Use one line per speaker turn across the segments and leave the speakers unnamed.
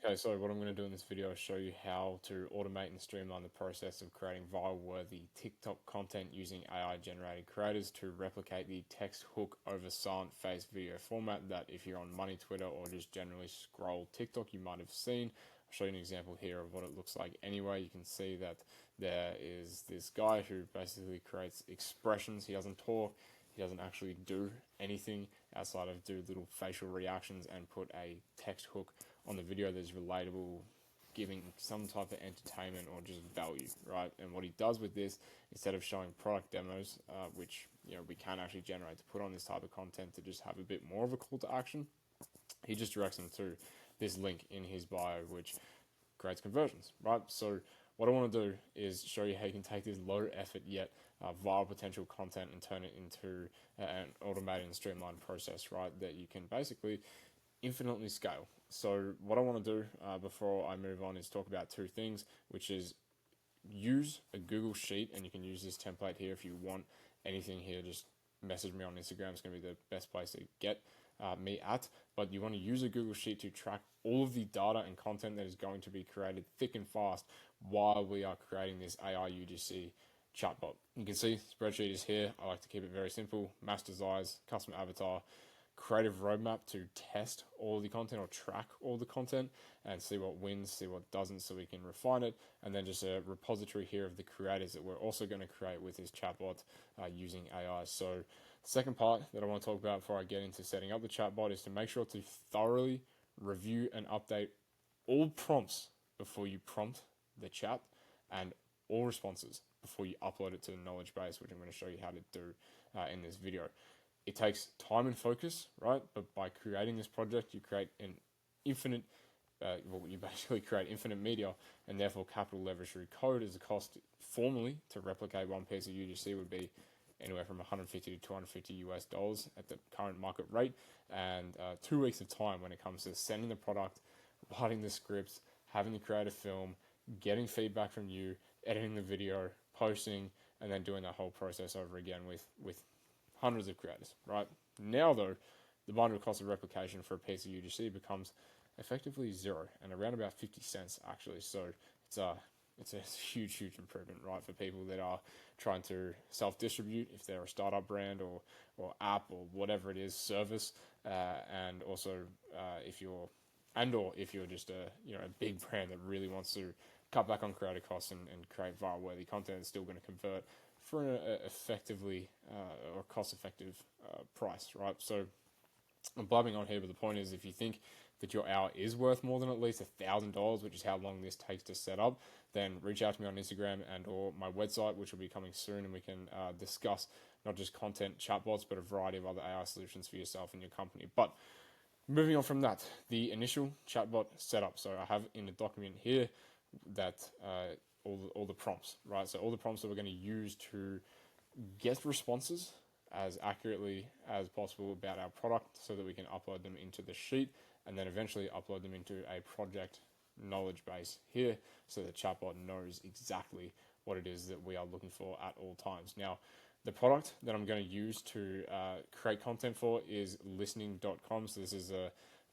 Okay, so what I'm going to do in this video is show you how to automate and streamline the process of creating viral-worthy TikTok content using AI-generated creators to replicate the text hook over silent face video format that if you're on Money Twitter or just generally scroll TikTok, you might have seen. I'll show you an example here of what it looks like anyway. You can see that there is this guy who basically creates expressions. He doesn't talk. He doesn't actually do anything outside of do little facial reactions and put a text hook on the video that's relatable, giving some type of entertainment or just value, right? And what he does with this, instead of showing product demos, which we can actually generate to put on this type of content to just have a bit more of a call to action, he just directs them to this link in his bio, which creates conversions, right? So what I want to do is show you how you can take this low effort yet viral potential content and turn it into an automated and streamlined process, right? That you can basically infinitely scale. So what I want to do before I move on is talk about two things, which is use a Google Sheet, and you can use this template here if you want anything here. Just message me on Instagram. It's going to be the best place to get me at. But you want to use a Google Sheet to track all of the data and content that is going to be created thick and fast while we are creating this AI UGC chatbot. You can see spreadsheet is here. I like to keep it very simple. Master size, custom avatar, creative roadmap to test all the content or track all the content and see what wins, see what doesn't, so we can refine it. And then just a repository here of the creators that we're also going to create with this chatbot using AI. So the second part that I want to talk about before I get into setting up the chatbot is to make sure to thoroughly review and update all prompts before you prompt the chat and all responses before you upload it to the knowledge base, which I'm going to show you how to do in this video. It takes time and focus, right? But by creating this project, you create an infinite, you basically create infinite media and therefore capital leverage through code as a cost formally to replicate one piece of UGC would be anywhere from 150 to 250 US dollars at the current market rate, and 2 weeks of time when it comes to sending the product, writing the scripts, having the creative film, getting feedback from you, editing the video, posting, and then doing that whole process over again with hundreds of creators, right? Now, though, the bundle cost of replication for a piece of UGC becomes effectively zero and around about 50 cents, actually. So it's a huge improvement, right, for people that are trying to self-distribute if they're a startup brand or app or whatever it is, service, and also if you're just a big brand that really wants to cut back on creative costs and create viral worthy content that's still going to convert for an effectively or cost effective price, right? So I'm blabbing on here, but the point is, if you think that your hour is worth more than at least $1,000, which is how long this takes to set up, then reach out to me on Instagram and or my website, which will be coming soon, and we can discuss not just content chatbots, but a variety of other AI solutions for yourself and your company. But moving on from that, the initial chatbot setup. So I have in the document here that all the prompts, right? So all the prompts that we're going to use to get responses as accurately as possible about our product so that we can upload them into the sheet and then eventually upload them into a project knowledge base here so the chatbot knows exactly what it is that we are looking for at all times. Now, the product that I'm going to use to create content for is listening.com. So this is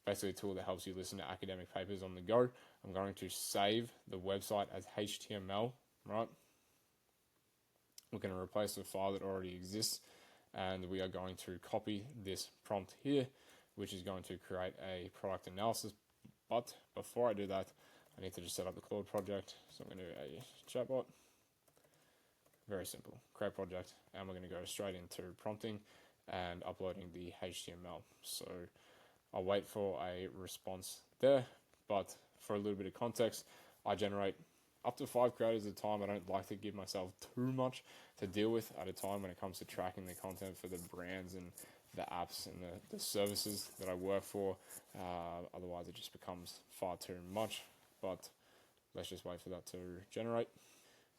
basically a tool that helps you listen to academic papers on the go. I'm going to save the website as HTML, right? We're going to replace the file that already exists, and we are going to copy this prompt here, which is going to create a product analysis. But before I do that, I need to just set up the Claude project. So I'm going to do a chatbot. Very simple. Create project, and we're going to go straight into prompting and uploading the HTML. So I'll wait for a response there, but for a little bit of context, I generate up to 5 creators at a time. I don't like to give myself too much to deal with at a time when it comes to tracking the content for the brands and the apps and the services that I work for. Otherwise, it just becomes far too much, but let's just wait for that to generate.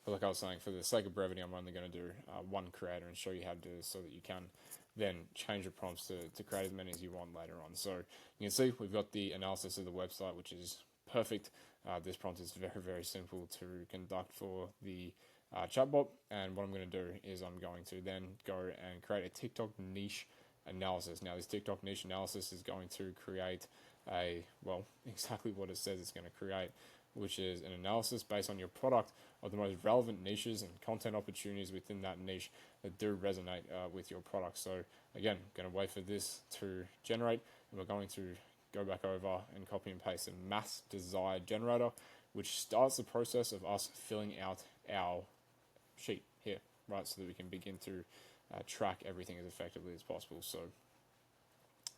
But like I was saying, for the sake of brevity, I'm only going to do one creator and show you how to do this so that you can then change your prompts to create as many as you want later on. So you can see we've got the analysis of the website, which is perfect. This prompt is very simple to conduct for the chatbot. And what I'm going to do is I'm going to then go and create a TikTok niche analysis. Now, this TikTok niche analysis is going to create exactly what it says it's going to create, which is an analysis based on your product of the most relevant niches and content opportunities within that niche that do resonate with your product. So again, going to wait for this to generate, and we're going to go back over and copy and paste a mass desired generator, which starts the process of us filling out our sheet here, right, so that we can begin to track everything as effectively as possible. So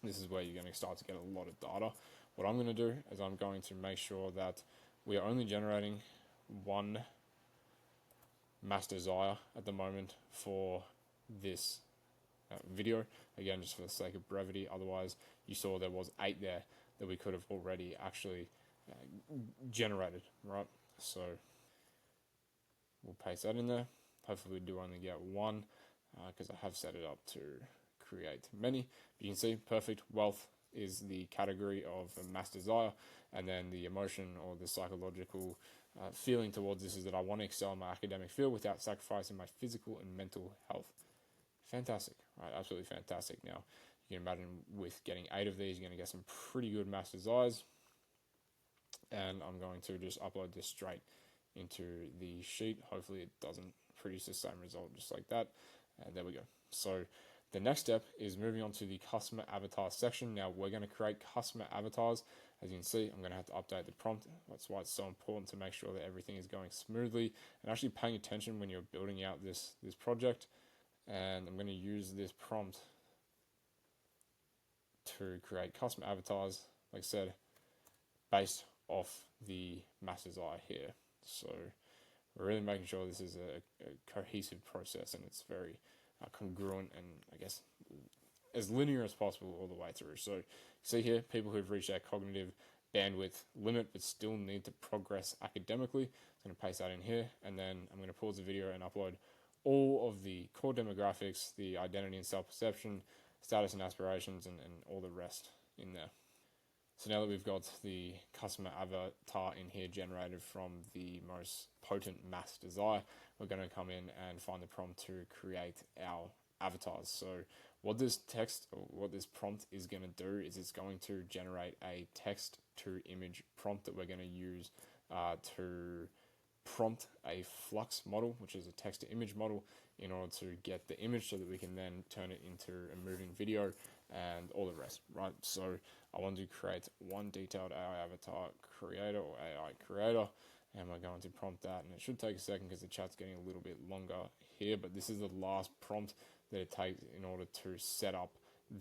this is where you're going to start to get a lot of data. What I'm going to do is I'm going to make sure that we are only generating one mass desire at the moment for this video. Again, just for the sake of brevity. Otherwise, you saw there was 8 there that we could have already actually generated, right? So we'll paste that in there. Hopefully we do only get one, because I have set it up to create many. But you can see perfect wealth is the category of a mass desire, and then the emotion or the psychological feeling towards this is that I want to excel in my academic field without sacrificing my physical and mental health. Fantastic, right? Absolutely fantastic. Now, you can imagine with getting 8 of these, you're going to get some pretty good mass desires. And I'm going to just upload this straight into the sheet. Hopefully it doesn't produce the same result just like that. And there we go. So the next step is moving on to the customer avatar section. Now we're going to create customer avatars. As you can see, I'm going to have to update the prompt. That's why it's so important to make sure that everything is going smoothly and actually paying attention when you're building out this project. And I'm going to use this prompt to create custom avatars, like I said, based off the mass desire here. So we're really making sure this is a cohesive process and it's very congruent and I guess as linear as possible all the way through. So you see here, people who've reached their cognitive bandwidth limit but still need to progress academically. I'm going to paste that in here, and then I'm going to pause the video and upload all of the core demographics, the identity and self-perception, status and aspirations, and all the rest in there. So now that we've got the customer avatar in here generated from the most potent mass desire, we're going to come in and find the prompt to create our avatars. So what this text or what this prompt is going to do is it's going to generate a text to image prompt that we're going to use to prompt a flux model, which is a text to image model, in order to get the image so that we can then turn it into a moving video and all the rest, right? So I want to create one detailed AI avatar creator or AI creator, and we're going to prompt that, and it should take a second because the chat's getting a little bit longer here, but this is the last prompt that it takes in order to set up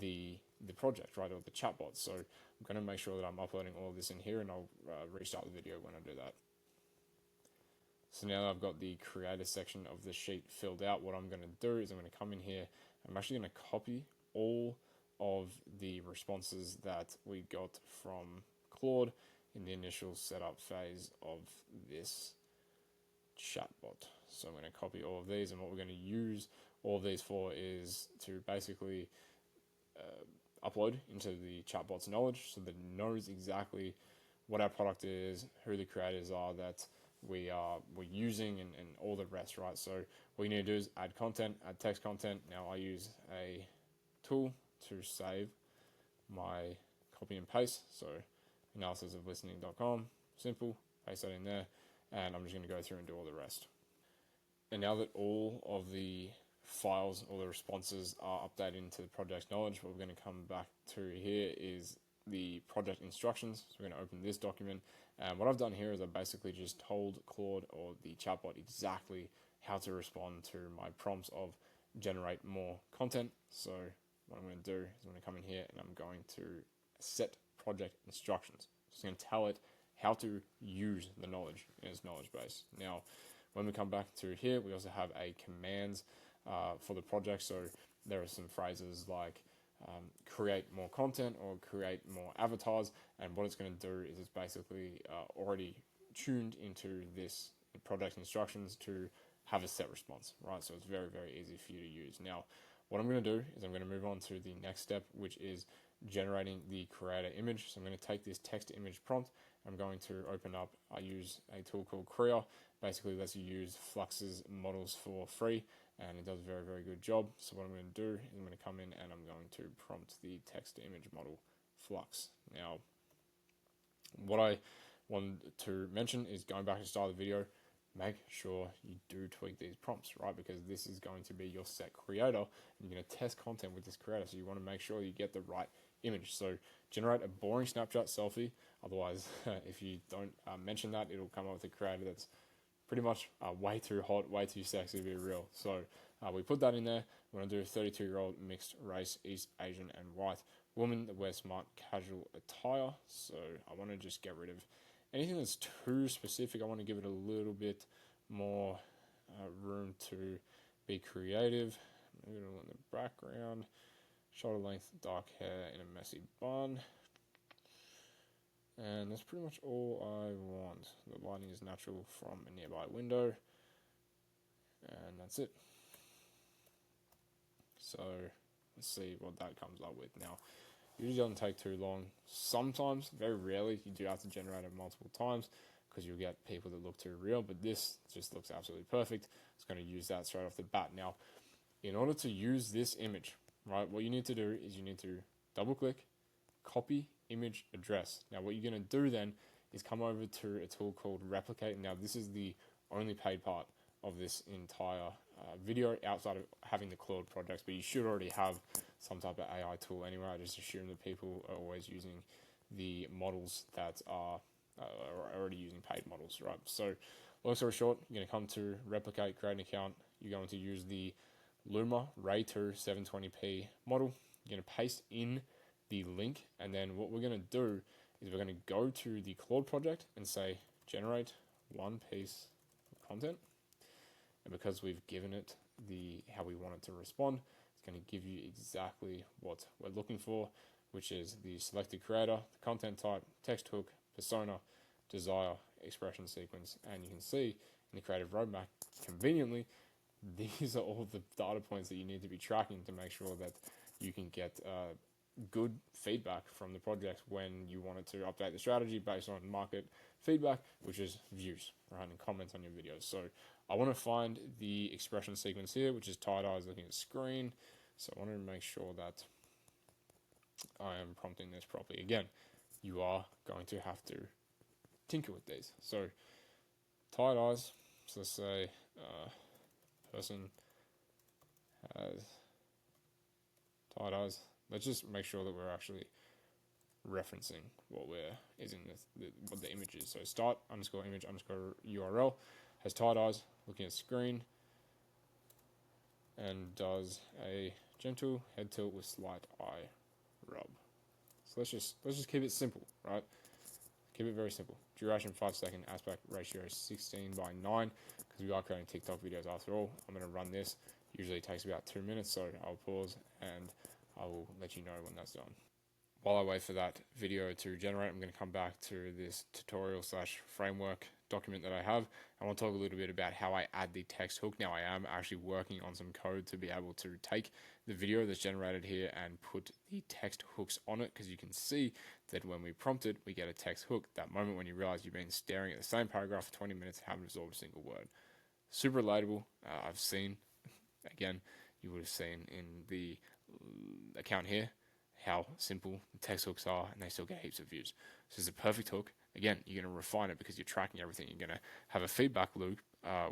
the project, right, or the chatbot. So I'm going to make sure that I'm uploading all of this in here, and I'll restart the video when I do that. So now that I've got the creator section of the sheet filled out, what I'm going to do is I'm going to come in here. I'm actually going to copy all of the responses that we got from Claude in the initial setup phase of this chatbot. So I'm going to copy all of these, and what we're going to use all of these for is to basically upload into the chatbot's knowledge so that it knows exactly what our product is, who the creators are that we're using, and all the rest, right? So what you need to do is add content, add text content. Now I use a tool to save my copy and paste. So analysisoflistening.com, simple, paste that in there, and I'm just going to go through and do all the rest. And now that all of the files, all the responses are updated into the project knowledge, what we're going to come back to here is the project instructions. So we're going to open this document, and what I've done here is I basically just told Claude or the chatbot exactly how to respond to my prompts of generate more content. So what I'm going to do is I'm going to come in here and I'm going to set project instructions. So it's going to tell it how to use the knowledge in its knowledge base. Now, when we come back to here, we also have a commands for the project. So there are some phrases like create more content or create more avatars, and what it's going to do is it's basically already tuned into this project instructions to have a set response, right? So it's very, very easy for you to use. Now, what I'm going to do is I'm going to move on to the next step, which is generating the creator image. So I'm going to take this text to image prompt. I'm going to open up, I use a tool called Krea. Basically lets you use Flux's models for free, and it does a very, very good job. So what I'm going to do is I'm going to come in and I'm going to prompt the text to image model Flux. Now, What I wanted to mention is, going back to the start of the video, make sure you do tweak these prompts, right? Because this is going to be your set creator, and you're going to test content with this creator. So you want to make sure you get the right image. So generate a boring Snapchat selfie. Otherwise, if you don't mention that, it'll come up with a creator that's pretty much way too hot, way too sexy to be real. So we put that in there. We're going to do a 32-year-old mixed race, East Asian and white woman that wears smart casual attire. So I want to just get rid of anything that's too specific. I want to give it a little bit more room to be creative. Move it all in the background. Shoulder length, dark hair in a messy bun. And that's pretty much all I want. The lighting is natural from a nearby window. And that's it. So let's see what that comes up with. Now, it usually doesn't take too long. Sometimes, very rarely, you do have to generate it multiple times because you'll get people that look too real, but this just looks absolutely perfect. It's going to use that straight off the bat. Now, in order to use this image, right, what you need to do is you need to double click, copy image address. Now, what you're going to do then is come over to a tool called Replicate. Now, this is the only paid part of this entire video outside of having the Claude projects, but you should already have some type of AI tool anyway. I just assume that people are always using the models that are already using paid models, right? So long story short, you're going to come to Replicate, create an account. You're going to use the Luma Ray 2 720p model. You're going to paste in the link, and then what we're going to do is we're going to go to the Claude project and say generate one piece of content. And because we've given it the how we want it to respond, it's going to give you exactly what we're looking for, which is the selected creator, the content type, text hook, persona, desire, expression sequence. And you can see in the creative roadmap, conveniently, these are all the data points that you need to be tracking to make sure that you can get good feedback from the project when you wanted to update the strategy based on market feedback, which is views, right, and comments on your videos. So I want to find the expression sequence here, which is tight eyes looking at screen. So I want to make sure that I am prompting this properly. Again, you are going to have to tinker with these. So tight eyes, so let's say person has tight eyes. Let's just make sure that we're actually referencing what is in what the image is. So start underscore image underscore URL has tight eyes looking at screen and does a gentle head tilt with slight eye rub. So let's just keep it simple, right? Keep it very simple. Duration 5 second, aspect ratio 16:9, because we are creating TikTok videos after all. I'm going to run this. Usually it takes about 2 minutes, so I'll pause and I will let you know when that's done. While I wait for that video to generate, I'm going to come back to this tutorial / framework document that I have. I want to talk a little bit about how I add the text hook. Now, I am actually working on some code to be able to take the video that's generated here and put the text hooks on it, because you can see that when we prompt it, we get a text hook. That moment when you realize you've been staring at the same paragraph for 20 minutes, haven't absorbed a single word. Super relatable. I've seen, again, you would have seen in the account here, how simple the text hooks are, and they still get heaps of views. So it's a perfect hook. Again, you're going to refine it because you're tracking everything. You're going to have a feedback loop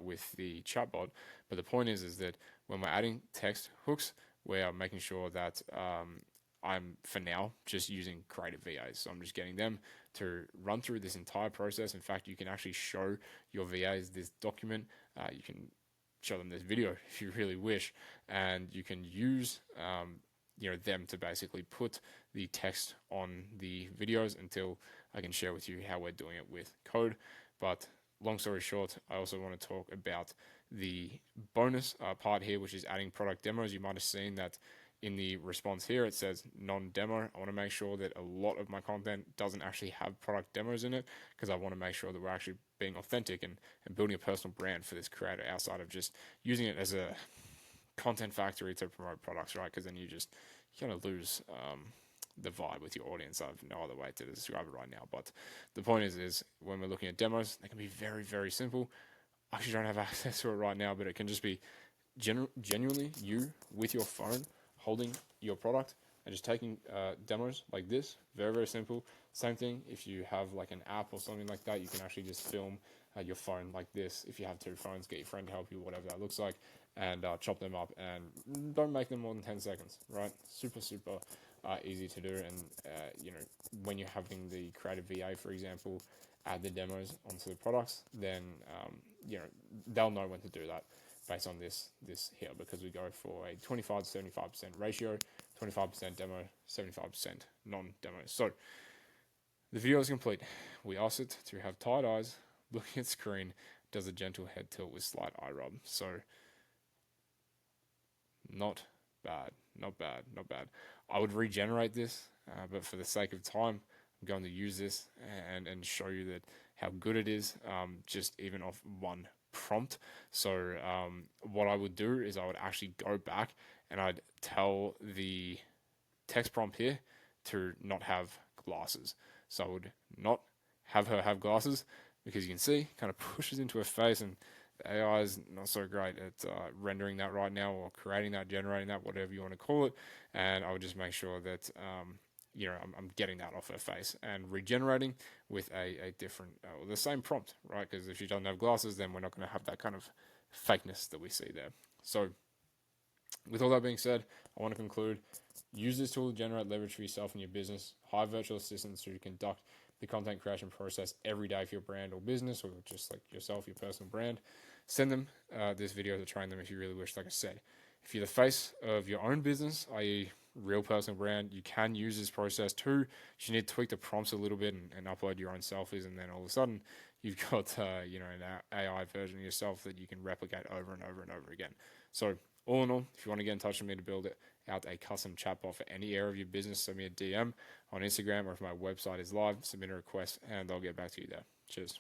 with the chatbot. But the point is that when we're adding text hooks, we are making sure that I'm, for now, just using creative VAs. So I'm just getting them to run through this entire process. In fact, you can actually show your VAs this document. You can show them this video if you really wish, and you can use them to basically put the text on the videos until I can share with you how we're doing it with code. But long story short, I also want to talk about the bonus part here, which is adding product demos. You might have seen that in the response here, it says non-demo. I want to make sure that a lot of my content doesn't actually have product demos in it, because I want to make sure that we're actually being authentic and building a personal brand for this creator outside of just using it as a content factory to promote products, right? Because then you kind of lose the vibe with your audience. I have no other way to describe it right now. But the point is when we're looking at demos, they can be very, very simple. I actually don't have access to it right now, but it can just be genuinely you with your phone holding your product and just taking demos like this. Very, very simple. Same thing if you have like an app or something like that, you can actually just film your phone like this. If you have two phones, get your friend to help you, whatever that looks like, and chop them up, and don't make them more than 10 seconds, right? Super, super easy to do. And when you're having the creative VA, for example, add the demos onto the products, then they'll know when to do that based on this here, because we go for a 25 to 75% ratio, 25% demo, 75% non-demo. So the video is complete. We asked it to have tight eyes, looking at screen, does a gentle head tilt with slight eye rub. So not bad, not bad, not bad. I would regenerate this, but for the sake of time, I'm going to use this and show you that how good it is, just even off one prompt. So what I would do is I would actually go back and I'd tell the text prompt here to not have glasses. So I would not have her have glasses, because you can see kind of pushes into her face, and the AI is not so great at rendering that right now, or creating that, generating that, whatever you want to call it. And I would just make sure that I'm getting that off her face and regenerating with a different, the same prompt, right? Because if she doesn't have glasses, then we're not going to have that kind of fakeness that we see there. So with all that being said, I want to conclude. Use this tool to generate leverage for yourself and your business. Hire virtual assistants to conduct the content creation process every day for your brand or business, or just like yourself, your personal brand. Send them this video to train them if you really wish. Like I said, if you're the face of your own business, i.e. real personal brand, you can use this process too. You need to tweak the prompts a little bit and upload your own selfies, and then all of a sudden you've got an AI version of yourself that you can replicate over and over and over again. So all in all, if you want to get in touch with me to build out a custom chatbot for any area of your business, send me a DM on Instagram, or if my website is live, submit a request and I'll get back to you there. Cheers.